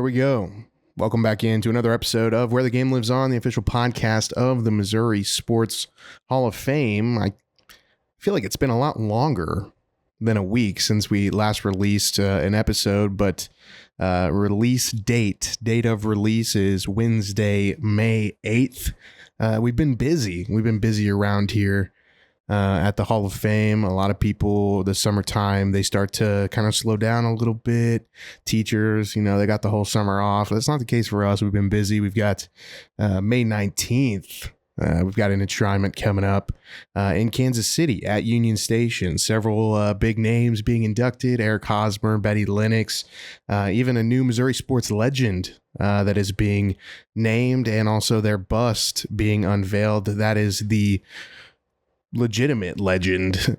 there we go. Welcome back into another episode of Where the Game Lives On, the official podcast of the Missouri Sports Hall of Fame. I feel like it's been a lot longer than a week since we last released an episode, but date of release is Wednesday, May 8th. We've been busy. We've been busy around here at the Hall of Fame. A lot of people, the summertime, they start to kind of slow down a little bit. Teachers, they got the whole summer off. That's not the case for us. We've been busy. We've got May 19th. We've got an enshrinement coming up in Kansas City at Union Station. Several big names being inducted: Eric Hosmer, Betty Lennox, even a new Missouri sports legend that is being named, and also their bust being unveiled. That is the legitimate legend,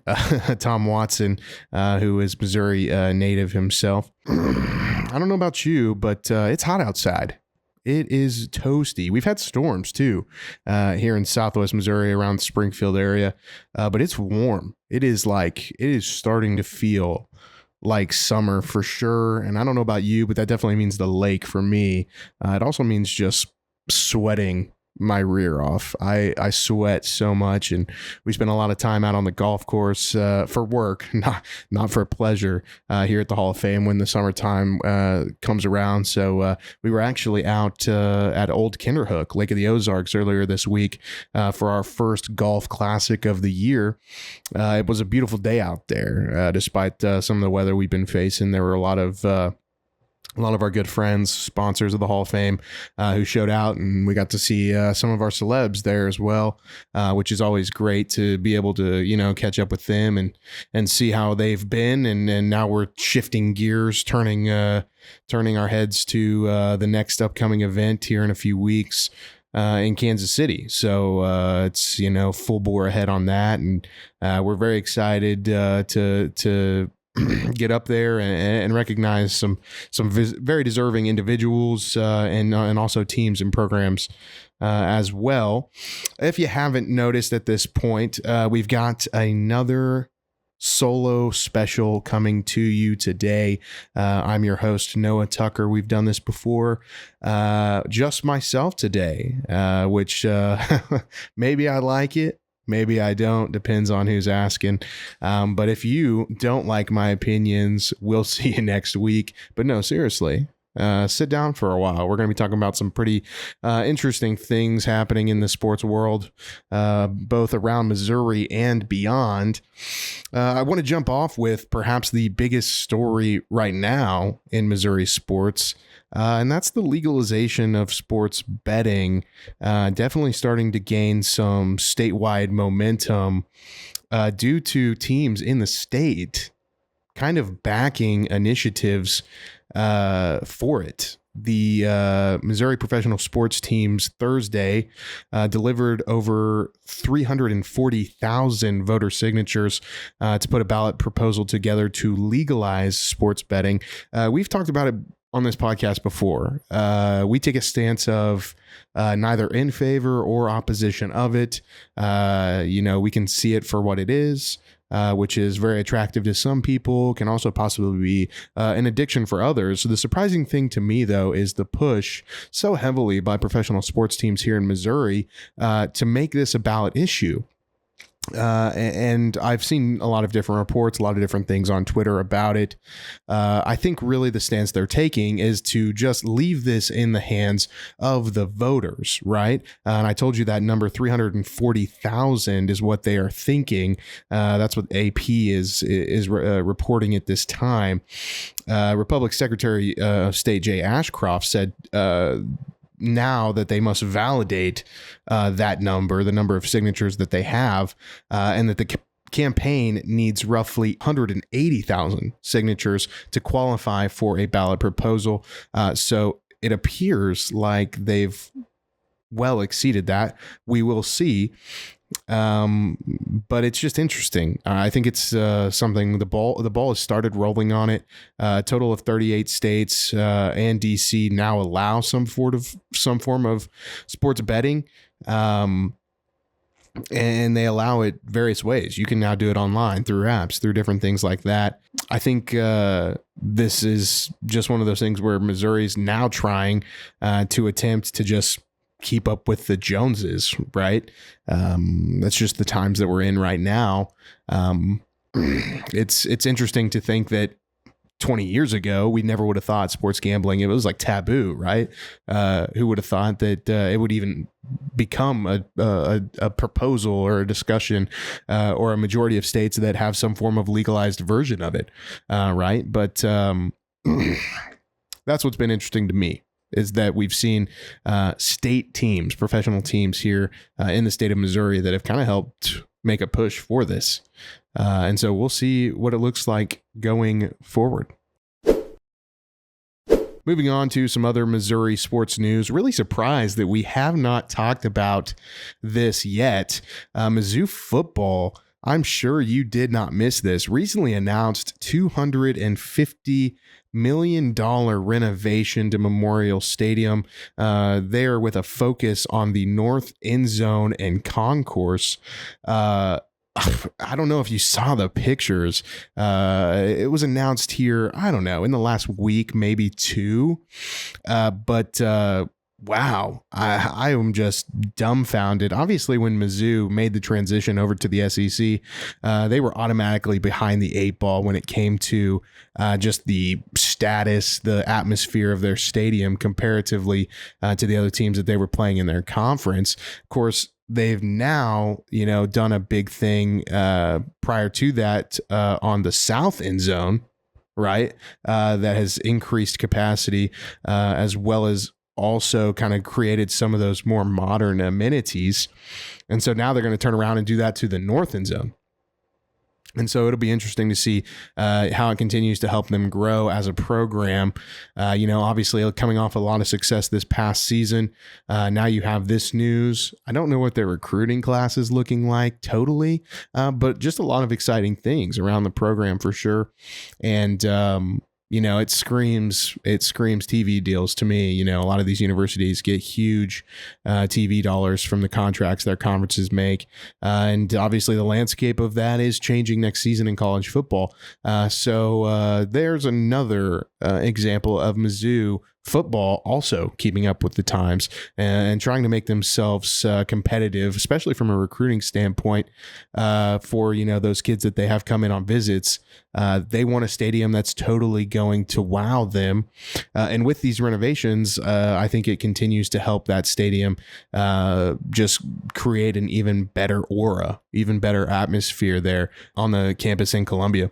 Tom Watson, who is Missouri native himself. I don't know about you, but it's hot outside. It is toasty. We've had storms too here in Southwest Missouri around the Springfield area, but it's warm. It is starting to feel like summer for sure. And I don't know about you, but that definitely means the lake for me. It also means just sweating my rear off. I sweat so much, and we spend a lot of time out on the golf course for work, not for pleasure, here at the Hall of Fame when the summertime comes around. So we were actually out at Old Kinderhook, Lake of the Ozarks, earlier this week for our first golf classic of the year. It was a beautiful day out there, despite some of the weather we've been facing. There were a lot of our good friends, sponsors of the Hall of Fame, who showed out, and we got to see some of our celebs there as well, which is always great to be able to, catch up with them and see how they've been. And now we're shifting gears, turning our heads to the next upcoming event here in a few weeks in Kansas City. So it's, full bore ahead on that. And we're very excited to get up there and recognize some very deserving individuals and also teams and programs as well. If you haven't noticed at this point, we've got another solo special coming to you today. I'm your host, Noah Tucker. We've done this before, just myself today, which maybe I like it. Maybe I don't, depends on who's asking. But if you don't like my opinions, we'll see you next week. But no, seriously, sit down for a while. We're going to be talking about some pretty interesting things happening in the sports world, both around Missouri and beyond. I want to jump off with perhaps the biggest story right now in Missouri sports. And that's the legalization of sports betting, definitely starting to gain some statewide momentum due to teams in the state kind of backing initiatives for it. The Missouri professional sports teams Thursday delivered over 340,000 voter signatures to put a ballot proposal together to legalize sports betting. We've talked about it on this podcast before. We take a stance of neither in favor or opposition of it. We can see it for what it is, which is very attractive to some people, can also possibly be an addiction for others. So the surprising thing to me, though, is the push so heavily by professional sports teams here in Missouri to make this a ballot issue. And I've seen a lot of different reports, a lot of different things on Twitter about it. I think really the stance they're taking is to just leave this in the hands of the voters, right? And I told you that number 340,000 is what they are thinking. That's what AP is reporting at this time. Republic Secretary of State Jay Ashcroft said now that they must validate that number, the number of signatures that they have, and that the campaign needs roughly 180,000 signatures to qualify for a ballot proposal. So it appears like they've well exceeded that. We will see. But it's just interesting. I think it's something the ball has started rolling on it. A total of 38 states and DC now allow some form of sports betting. and they allow it various ways. You can now do it online through apps, through different things like that. I think this is just one of those things where Missouri's now trying to attempt to just keep up with the Joneses, right? That's just the times that we're in right now. It's interesting to think that 20 years ago, we never would have thought sports gambling, it was like taboo, right? Who would have thought that it would even become a proposal or a discussion or a majority of states that have some form of legalized version of it, right? But that's what's been interesting to me, is that we've seen state teams, professional teams here in the state of Missouri that have kind of helped make a push for this. And so we'll see what it looks like going forward. Moving on to some other Missouri sports news. Really surprised that we have not talked about this yet. Mizzou Football, I'm sure you did not miss this, recently announced $250 million renovation to Memorial Stadium there, with a focus on the north end zone and concourse. I don't know if you saw the pictures. It was announced here, I don't know, in the last week, maybe two. But wow, I am just dumbfounded. Obviously, when Mizzou made the transition over to the SEC, they were automatically behind the eight ball when it came to just the status, the atmosphere of their stadium comparatively to the other teams that they were playing in their conference. Of course, they've now, done a big thing prior to that on the south end zone, right? That has increased capacity as well as also kind of created some of those more modern amenities. And so now they're going to turn around and do that to the north end zone. And so it'll be interesting to see how it continues to help them grow as a program. Obviously coming off a lot of success this past season. Now you have this news. I don't know what their recruiting class is looking like totally, but just a lot of exciting things around the program for sure. And, it screams TV deals to me. A lot of these universities get huge TV dollars from the contracts their conferences make. And obviously the landscape of that is changing next season in college football. So there's another example of Mizzou football also keeping up with the times and trying to make themselves competitive, especially from a recruiting standpoint for, those kids that they have come in on visits. They want a stadium that's totally going to wow them. And with these renovations, I think it continues to help that stadium just create an even better aura, even better atmosphere there on the campus in Columbia.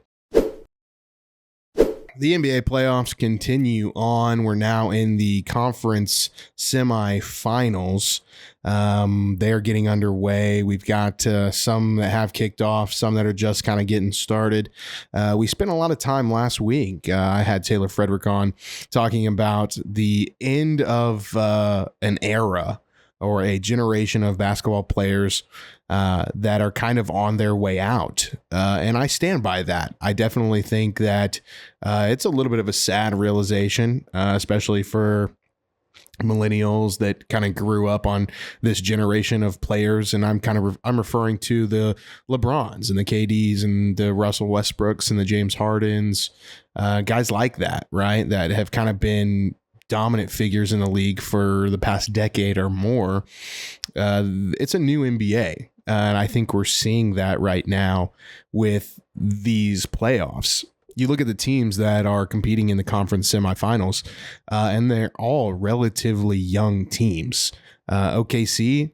The NBA playoffs continue on. We're now in the conference semifinals. They're getting underway. We've got some that have kicked off, some that are just kind of getting started. We spent a lot of time last week. I had Taylor Frederick on talking about the end of an era or a generation of basketball players that are kind of on their way out. And I stand by that. I definitely think that it's a little bit of a sad realization, especially for millennials that kind of grew up on this generation of players. And I'm referring to the LeBrons and the KDs and the Russell Westbrooks and the James Hardens, guys like that, right? That have kind of been dominant figures in the league for the past decade or more. It's a new NBA. And I think we're seeing that right now with these playoffs. You look at the teams that are competing in the conference semifinals, and they're all relatively young teams. OKC,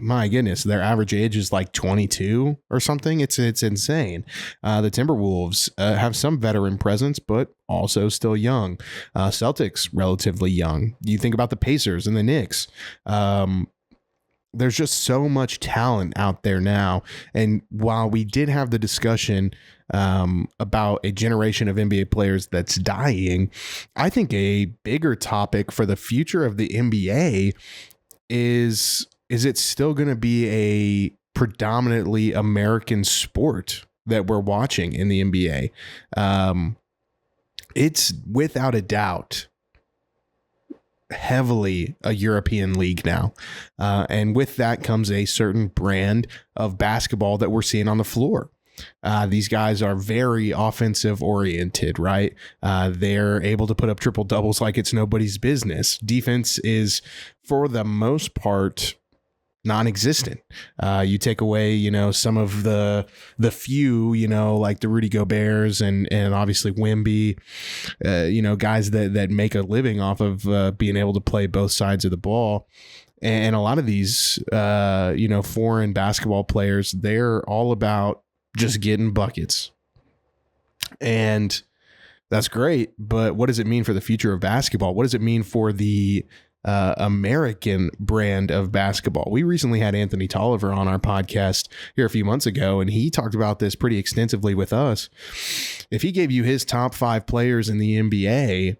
my goodness, their average age is like 22 or something. It's insane. The Timberwolves have some veteran presence, but also still young. Celtics, relatively young. You think about the Pacers and the Knicks. There's just so much talent out there now. And while we did have the discussion about a generation of NBA players that's dying, I think a bigger topic for the future of the NBA is it still going to be a predominantly American sport that we're watching in the NBA? It's without a doubt heavily a European league now. And with that comes a certain brand of basketball that we're seeing on the floor. These guys are very offensive oriented, right? They're able to put up triple doubles like it's nobody's business. Defense is, for the most part, non-existent. You take away, some of the few, like the Rudy Goberts and obviously Wemby, guys that make a living off of being able to play both sides of the ball. And a lot of these, foreign basketball players, they're all about just getting buckets. And that's great. But what does it mean for the future of basketball? What does it mean for the American brand of basketball? We recently had Anthony Tolliver on our podcast here a few months ago, and he talked about this pretty extensively with us. If he gave you his top 5 players in the NBA,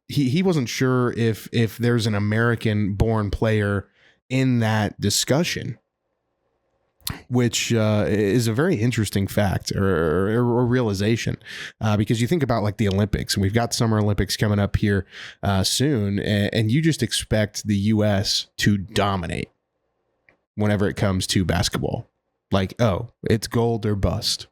he wasn't sure if there's an American born player in that discussion, which is a very interesting fact or realization, because you think about like the Olympics, and we've got Summer Olympics coming up here soon, and you just expect the U.S. to dominate whenever it comes to basketball. Like, oh, it's gold or bust.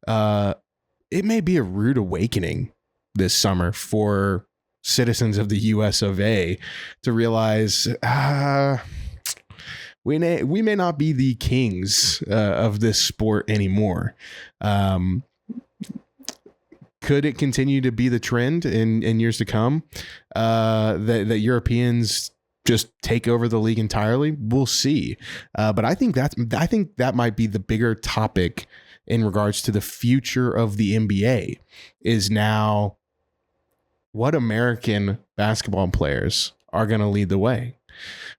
It may be a rude awakening this summer for citizens of the U.S. of A. to realize, we may not be the kings of this sport anymore. Could it continue to be the trend in years to come that Europeans just take over the league entirely? We'll see. But I think that might be the bigger topic in regards to the future of the NBA is now what American basketball players are going to lead the way,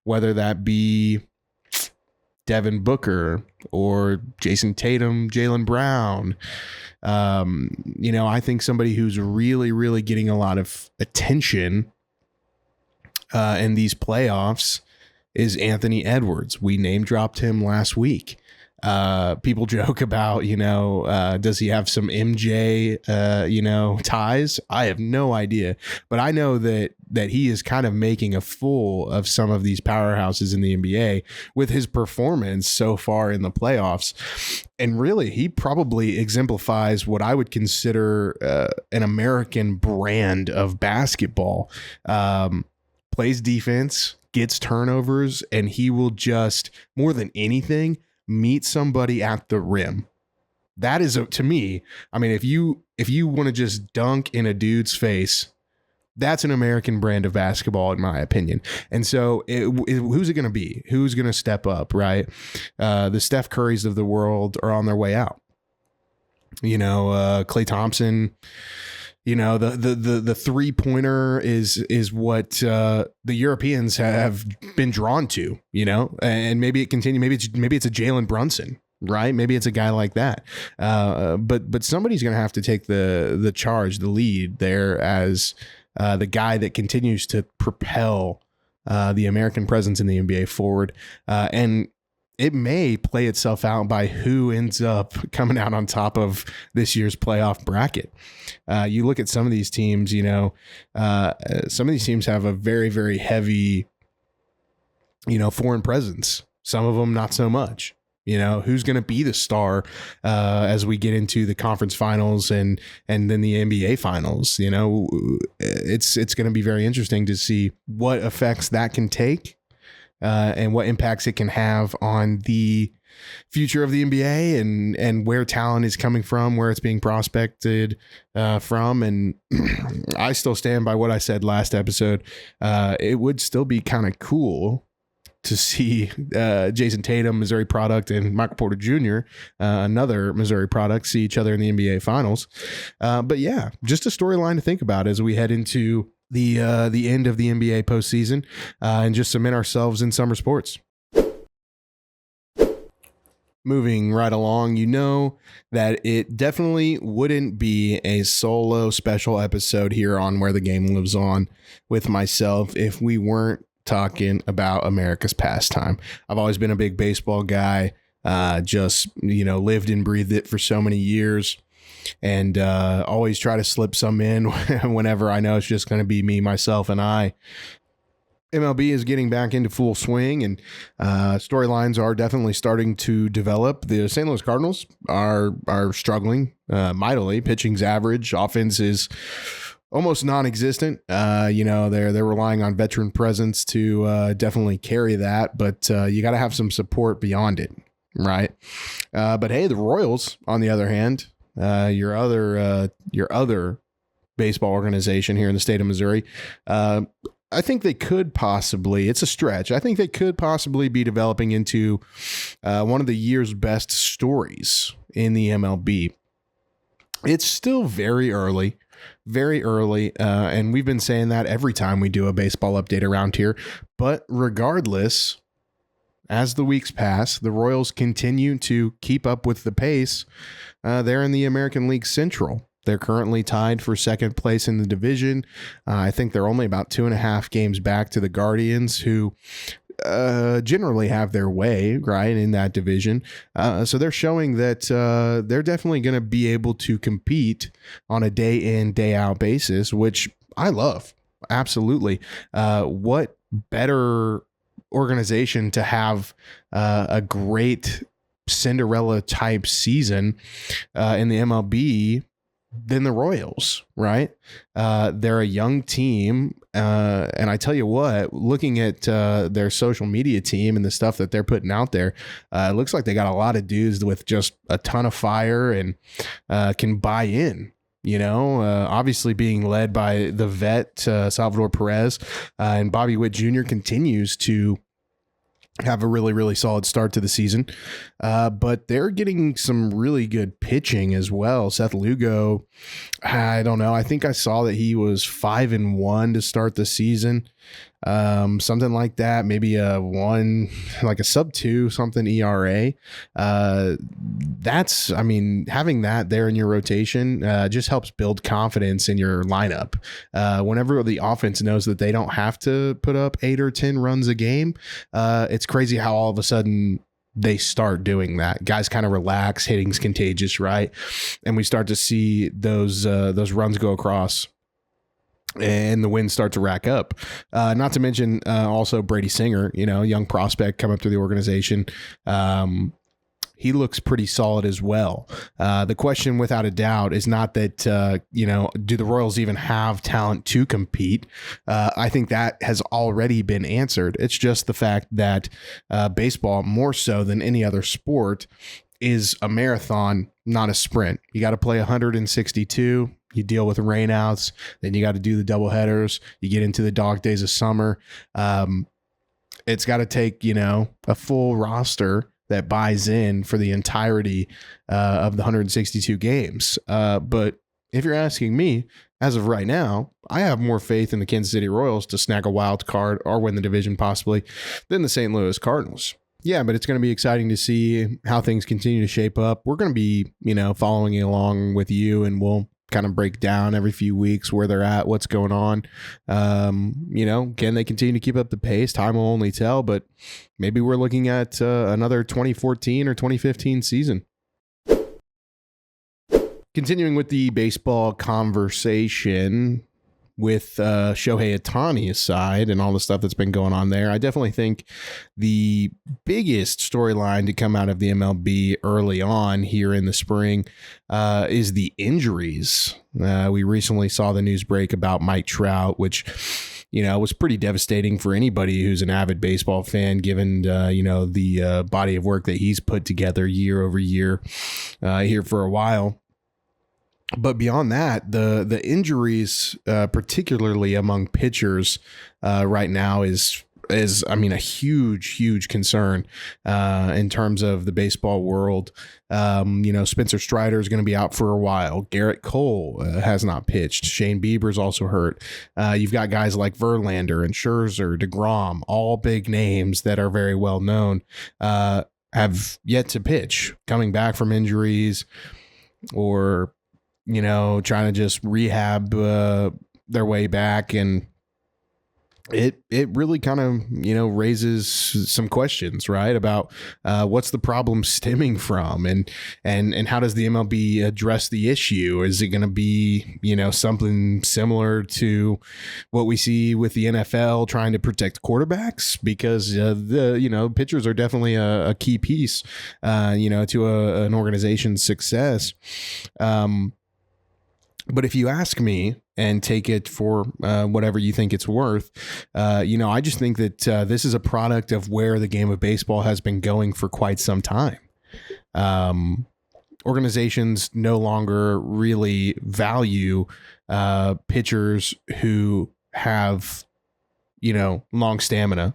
whether that be Devin Booker or Jason Tatum, Jaylen Brown. I think somebody who's really, really getting a lot of attention in these playoffs is Anthony Edwards. We name dropped him last week. People joke about, does he have some MJ, ties? I have no idea, but I know that he is kind of making a fool of some of these powerhouses in the NBA with his performance so far in the playoffs. And really, he probably exemplifies what I would consider an American brand of basketball. Plays defense, gets turnovers, and he will just, more than anything, meet somebody at the rim. That is, to me, I mean, if you want to just dunk in a dude's face, that's an American brand of basketball, in my opinion. And so who's it going to be? Who's going to step up, right? The Steph Currys of the world are on their way out. Klay Thompson, the 3-pointer is what the Europeans have been drawn to, and maybe it continue. Maybe it's a Jalen Brunson, right? Maybe it's a guy like that. But somebody's going to have to take the charge, the lead there as the guy that continues to propel the American presence in the NBA forward. And it may play itself out by who ends up coming out on top of this year's playoff bracket. You look at some of these teams, some of these teams have a very, very heavy, foreign presence. Some of them not so much. Who's going to be the star as we get into the conference finals and then the NBA finals. It's going to be very interesting to see what effects that can take. And what impacts it can have on the future of the NBA and where talent is coming from, where it's being prospected from. And I still stand by what I said last episode. It would still be kind of cool to see Jason Tatum, Missouri product, and Michael Porter Jr., another Missouri product, see each other in the NBA finals. But yeah, just a storyline to think about as we head into the end of the NBA postseason and just cement ourselves in summer sports. Moving right along, that it definitely wouldn't be a solo special episode here on Where the Game Lives On with myself if we weren't talking about America's pastime. I've always been a big baseball guy, lived and breathed it for so many years. and always try to slip some in whenever I know it's just going to be me, myself, and I. MLB is getting back into full swing, and storylines are definitely starting to develop. The St. Louis Cardinals are struggling mightily. Pitching's average, offense is almost non-existent. They're relying on veteran presence to definitely carry that, but you got to have some support beyond it, right? But hey, the Royals, on the other hand, your other baseball organization here in the state of Missouri, I think they could possibly, it's a stretch, I think they could possibly be developing into one of the year's best stories in the MLB. It's still very early, and we've been saying that every time we do a baseball update around here. But regardless, as the weeks pass, the Royals continue to keep up with the pace. They're in the American League Central. They're currently tied for second place in the division. I think they're only about 2.5 games back to the Guardians, who generally have their way, right, in that division. So they're showing that they're definitely going to be able to compete on a day in, day out basis, which I love. Absolutely. What better organization to have a great Cinderella type season in the MLB than the Royals, right? They're a young team. And I tell you what, looking at their social media team and the stuff that they're putting out there, it looks like they got a lot of dudes with just a ton of fire and can buy in. Obviously being led by the vet, Salvador Perez, and Bobby Witt Jr. continues to have a really, really solid start to the season. But they're getting some really good pitching as well. Seth Lugo, I don't know. I think I saw that he was 5-1 to start the season. Something like that, maybe a sub-2 something ERA. Having that there in your rotation just helps build confidence in your lineup. Whenever the offense knows that they don't have to put up 8 or 10 runs a game, it's crazy how all of a sudden they start doing that. Guys kind of relax, hitting's contagious, right? And we start to see those runs go across, and the wins start to rack up. Not to mention also Brady Singer, young prospect come up to the organization. He looks pretty solid as well. The question, without a doubt, is not that, do the Royals even have talent to compete? I think that has already been answered. It's just the fact that baseball, more so than any other sport, is a marathon, not a sprint. You got to play 162. You deal with rainouts, then you got to do the double headers. You get into the dog days of summer. It's got to take, a full roster that buys in for the entirety of the 162 games. But if you're asking me, as of right now, I have more faith in the Kansas City Royals to snag a wild card or win the division possibly than the St. Louis Cardinals. Yeah, but it's going to be exciting to see how things continue to shape up. We're going to be, following along with you, and we'll kind of break down every few weeks where they're at, what's going on. Can they continue to keep up the pace? Time will only tell, but maybe we're looking at another 2014 or 2015 season. Continuing with the baseball conversation, with Shohei Ohtani aside and all the stuff that's been going on there, I definitely think the biggest storyline to come out of the MLB early on here in the spring is the injuries. We recently saw the news break about Mike Trout, which was pretty devastating for anybody who's an avid baseball fan, given the body of work that he's put together year over year here for a while. But beyond that, the injuries, particularly among pitchers right now, is a huge concern in terms of the baseball world. Spencer Strider is going to be out for a while. Garrett Cole has not pitched. Shane Bieber's also hurt. You've got guys like Verlander and Scherzer, DeGrom, all big names that are very well known, have yet to pitch, coming back from injuries or trying to just rehab their way back. And it really kind of, raises some questions, right, about what's the problem stemming from, and how does the MLB address the issue? Is it going to be, something similar to what we see with the NFL trying to protect quarterbacks? Because the pitchers are definitely a key piece, to an organization's success. But if you ask me, and take it for whatever you think it's worth, I just think that this is a product of where the game of baseball has been going for quite some time. Organizations no longer really value pitchers who have, long stamina,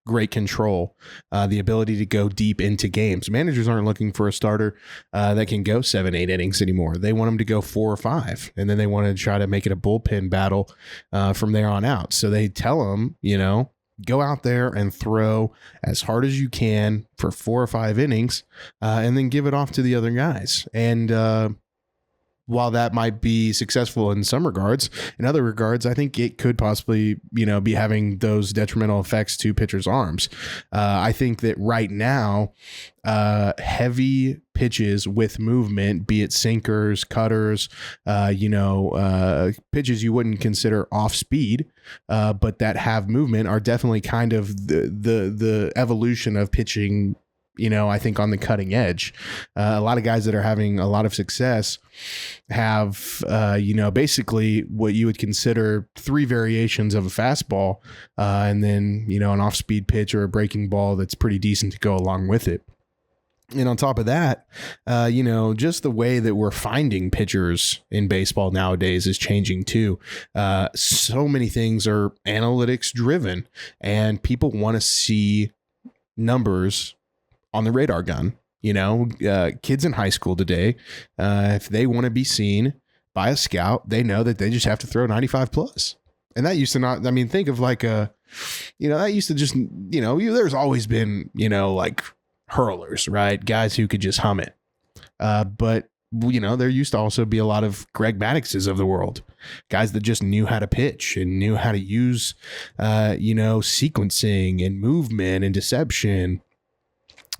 great control, the ability to go deep into games. Managers aren't looking for a starter that can go 7-8 innings anymore. They want them to go 4 or 5, and then they want to try to make it a bullpen battle from there on out. So they tell them, go out there and throw as hard as you can for 4 or 5 innings, and then give it off to the other guys. And while that might be successful in some regards, in other regards, I think it could possibly, be having those detrimental effects to pitchers' arms. I think that right now, heavy pitches with movement, be it sinkers, cutters, pitches you wouldn't consider off speed, but that have movement, are definitely kind of the evolution of pitching. I think on the cutting edge, a lot of guys that are having a lot of success have, basically what you would consider 3 variations of a fastball, and then, an off-speed pitch or a breaking ball that's pretty decent to go along with it. And on top of that, just the way that we're finding pitchers in baseball nowadays is changing too. So many things are analytics driven, and people want to see numbers on the radar gun. Kids in high school today, if they want to be seen by a scout, they know that they just have to throw 95 plus. And that used to not, think of like that used to just, there's always been, like hurlers, right? Guys who could just hum it. But there used to also be a lot of Greg Maddoxes of the world, guys that just knew how to pitch and knew how to use, sequencing and movement and deception.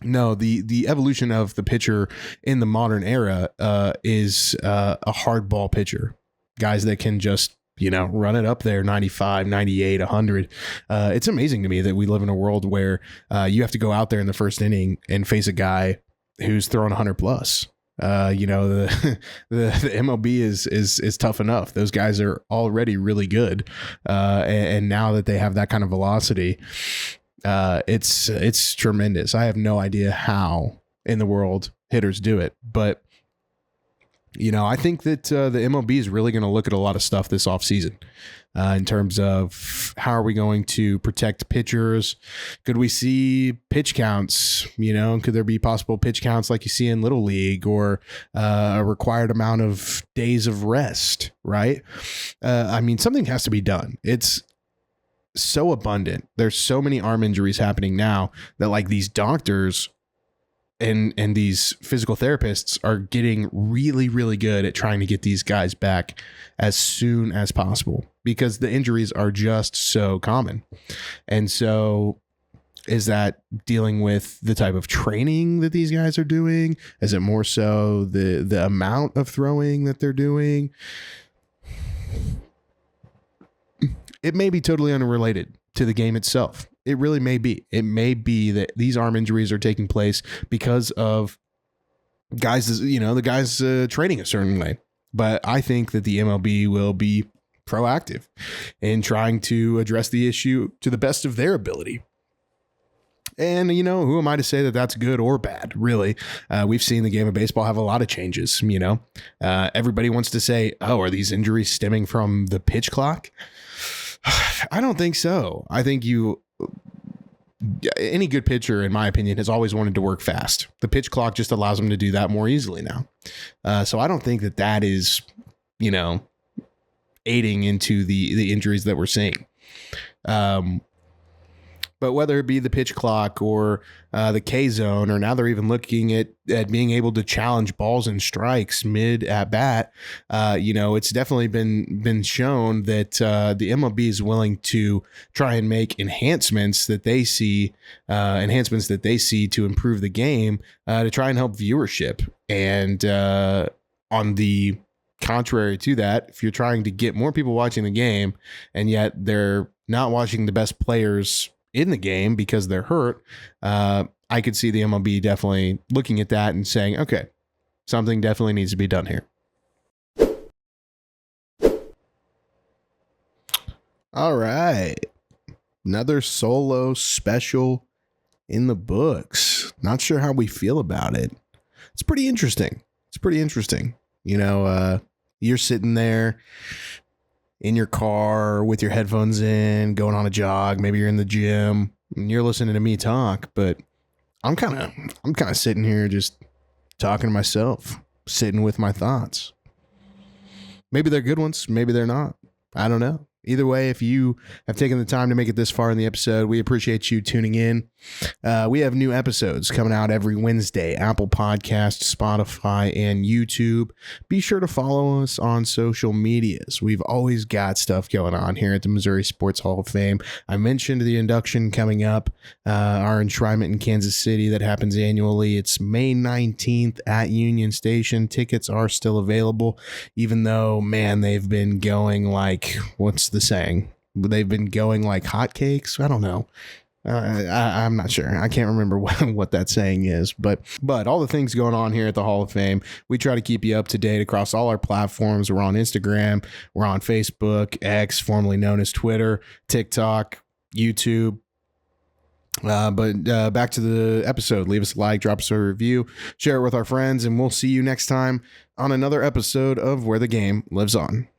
No, the evolution of the pitcher in the modern era is a hardball pitcher, guys that can just, run it up there 95, 98, 100. It's amazing to me that we live in a world where you have to go out there in the first inning and face a guy who's throwing 100 plus. The MLB is tough enough. Those guys are already really good. And now that they have that kind of velocity, it's tremendous. I have no idea how in the world hitters do it, but I think that the MLB is really going to look at a lot of stuff this offseason in terms of how are we going to protect pitchers? Could we see pitch counts? Could there be possible pitch counts like you see in Little League, or a required amount of days of rest? Right? Something has to be done. It's so abundant. There's so many arm injuries happening now that like these doctors and these physical therapists are getting really, really good at trying to get these guys back as soon as possible, because the injuries are just so common. And so is that dealing with the type of training that these guys are doing? Is it more so the amount of throwing that they're doing? It may be totally unrelated to the game itself. It really may be. It may be that these arm injuries are taking place because of guys, the guys training a certain way. But I think that the MLB will be proactive in trying to address the issue to the best of their ability. And, who am I to say that that's good or bad, really? We've seen the game of baseball have a lot of changes, Everybody wants to say, oh, are these injuries stemming from the pitch clock? I don't think so. I think any good pitcher, in my opinion, has always wanted to work fast. The pitch clock just allows them to do that more easily now. So I don't think that is, aiding into the injuries that we're seeing. But whether it be the pitch clock or the K zone, or now they're even looking at being able to challenge balls and strikes mid at bat, it's definitely been shown that the MLB is willing to try and make enhancements that they see to improve the game, to try and help viewership. And on the contrary to that, if you're trying to get more people watching the game and yet they're not watching the best players in the game because they're hurt, I could see the MLB definitely looking at that and saying, okay, something definitely needs to be done here. All right. Another solo special in the books. Not sure how we feel about it. It's pretty interesting. You're sitting there in your car with your headphones in, going on a jog. Maybe you're in the gym and you're listening to me talk, but I'm kind of sitting here just talking to myself, sitting with my thoughts. Maybe they're good ones. Maybe they're not. I don't know. Either way, if you have taken the time to make it this far in the episode, we appreciate you tuning in. We have new episodes coming out every Wednesday, Apple Podcasts, Spotify, and YouTube. Be sure to follow us on social medias. We've always got stuff going on here at the Missouri Sports Hall of Fame. I mentioned the induction coming up, our enshrinement in Kansas City that happens annually. It's May 19th at Union Station. Tickets are still available, even though, man, they've been going like, what's the saying? They've been going like hotcakes. I don't know. I'm not sure. I can't remember what that saying is, but all the things going on here at the Hall of Fame, we try to keep you up to date across all our platforms. We're on Instagram, we're on Facebook, X, formerly known as Twitter, TikTok, YouTube. But back to the episode. Leave us a like, drop us a review, share it with our friends, and we'll see you next time on another episode of Where the Game Lives On.